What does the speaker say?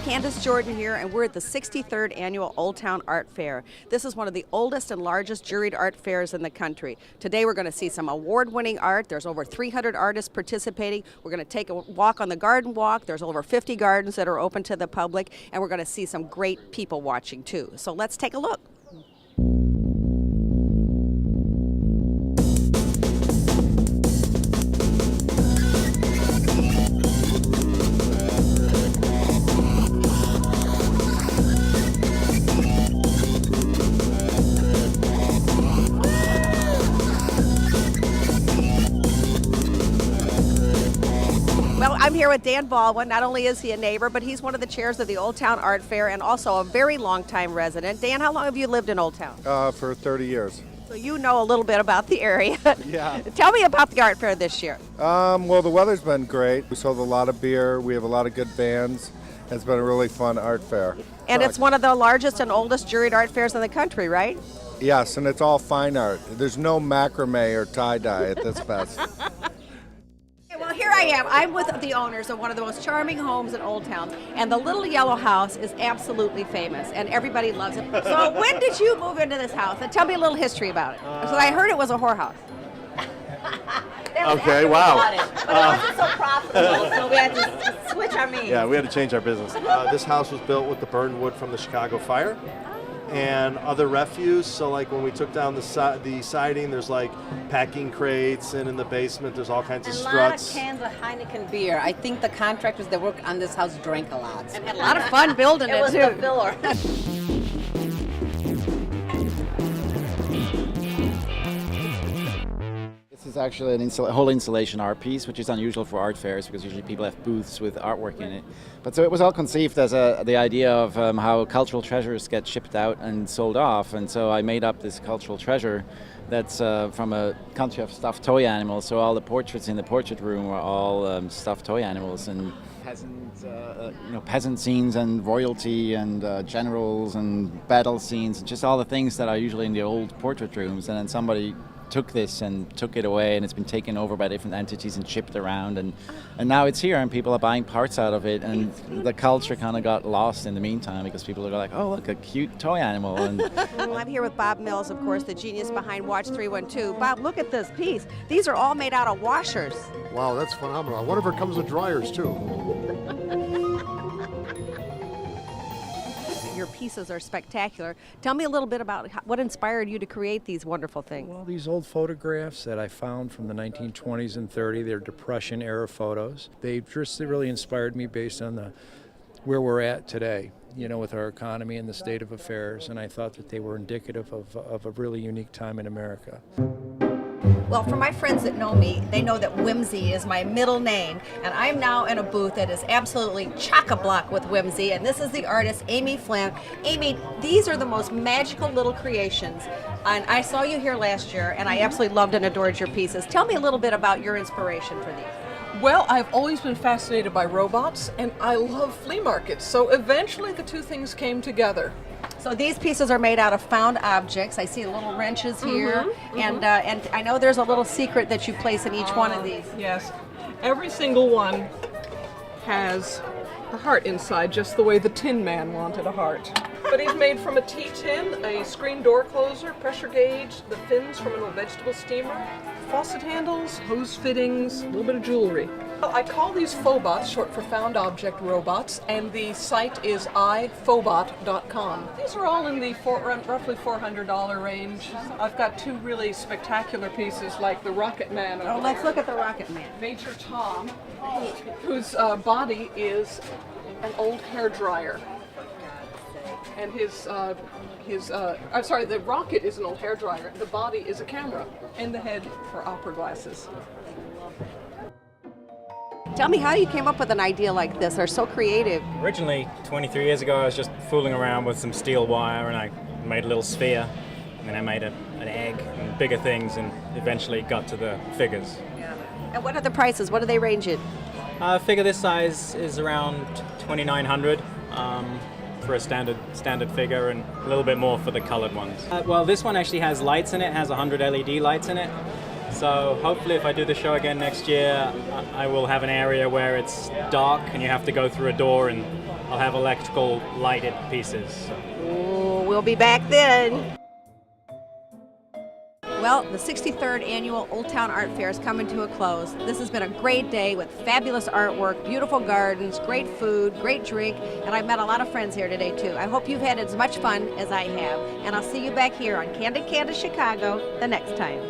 Candace Jordan here, and we're at the 63rd Annual Old Town Art Fair. This is one of the oldest and largest juried art fairs in the country. Today we're going to see some award-winning art. There's over 300 artists participating. We're going to take a walk on the garden walk. There's over 50 gardens that are open to the public, and we're going to see some great people watching too. So let's take a look. Well, I'm here with Dan Baldwin. Not only is he a neighbor, but he's one of the chairs of the Old Town Art Fair and also a very long-time resident. Dan, how long have you lived in Old Town? For 30 years. So you know a little bit about the area. Yeah. Tell me about the art fair this year. Well, the weather's been great. We sold a lot of beer. We have a lot of good bands. It's been a really fun art fair. And it's one of the largest and oldest juried art fairs in the country, right? Yes, and it's all fine art. There's no macrame or tie-dye at this fest. Well, here I am. I'm with the owners of one of the most charming homes in Old Town, and the little yellow house is absolutely famous, and everybody loves it. So when did you move into this house? And tell me a little history about it. So I heard it was a whorehouse. Okay, wow. But it wasn't so profitable, so we had to switch our means. Yeah, we had to change our business. This house was built with the burned wood from the Chicago fire and other refuse. So like when we took down the siding, there's like packing crates, and in the basement there's all kinds of struts. A lot of cans of Heineken beer. I think the contractors that work on this house drank a lot. And had a lot of fun building it, was too. the filler. This is actually a whole installation art piece, which is unusual for art fairs because usually people have booths with artwork in it. But so it was all conceived as the idea of how cultural treasures get shipped out and sold off. And so I made up this cultural treasure that's from a country of stuffed toy animals. So all the portraits in the portrait room are all stuffed toy animals and peasant scenes and royalty and generals and battle scenes, just all the things that are usually in the old portrait rooms. And then somebody took this and took it away, and it's been taken over by different entities and shipped around, and now it's here and people are buying parts out of it, and the culture kind of got lost in the meantime because people are like, oh, look, a cute toy animal. And Well, I'm here with Bob Mills, of course, the genius behind Watch 312. Bob, look at this piece. These are all made out of washers. Wow, that's phenomenal. I wonder if it comes with dryers too. Your pieces are spectacular. Tell me a little bit about what inspired you to create these wonderful things. Well, these old photographs that I found from the 1920s and 30s, they're Depression-era photos. They just really inspired me based on where we're at today, with our economy and the state of affairs, and I thought that they were indicative of a really unique time in America. Well, for my friends that know me, they know that whimsy is my middle name, and I'm now in a booth that is absolutely chock-a-block with whimsy, and this is the artist Amy Flynn. Amy, these are the most magical little creations, and I saw you here last year, and I absolutely loved and adored your pieces. Tell me a little bit about your inspiration for these. Well, I've always been fascinated by robots, and I love flea markets, so eventually the two things came together. So these pieces are made out of found objects. I see little wrenches here, and I know there's a little secret that you place in each one of these. Yes, every single one has a heart inside, just the way the Tin Man wanted a heart. But he's made from a T-tin, a screen door closer, pressure gauge, the fins from an old vegetable steamer, faucet handles, hose fittings, a little bit of jewelry. I call these Phobot, short for Found Object Robots, and the site is iphobot.com. These are all in the roughly $400 range. I've got two really spectacular pieces like the Rocket Man. Oh, let's look at the Rocket Man. Major Tom, whose body is an old hair dryer. And the rocket is an old hair dryer. The body is a camera, and the head for opera glasses. Tell me how you came up with an idea like this. They're so creative. Originally, 23 years ago, I was just fooling around with some steel wire, and I made a little sphere, and then I made an egg and bigger things, and eventually got to the figures. Yeah. And what are the prices? What do they range in? A figure this size is around $2,900 for a standard figure, and a little bit more for the colored ones. Well, this one actually has lights in it. Has 100 LED lights in it. So hopefully if I do the show again next year, I will have an area where it's dark and you have to go through a door, and I'll have electrical lighted pieces. Ooh, we'll be back then. Well, the 63rd Annual Old Town Art Fair is coming to a close. This has been a great day with fabulous artwork, beautiful gardens, great food, great drink, and I've met a lot of friends here today too. I hope you've had as much fun as I have, and I'll see you back here on Candid Candace Chicago the next time.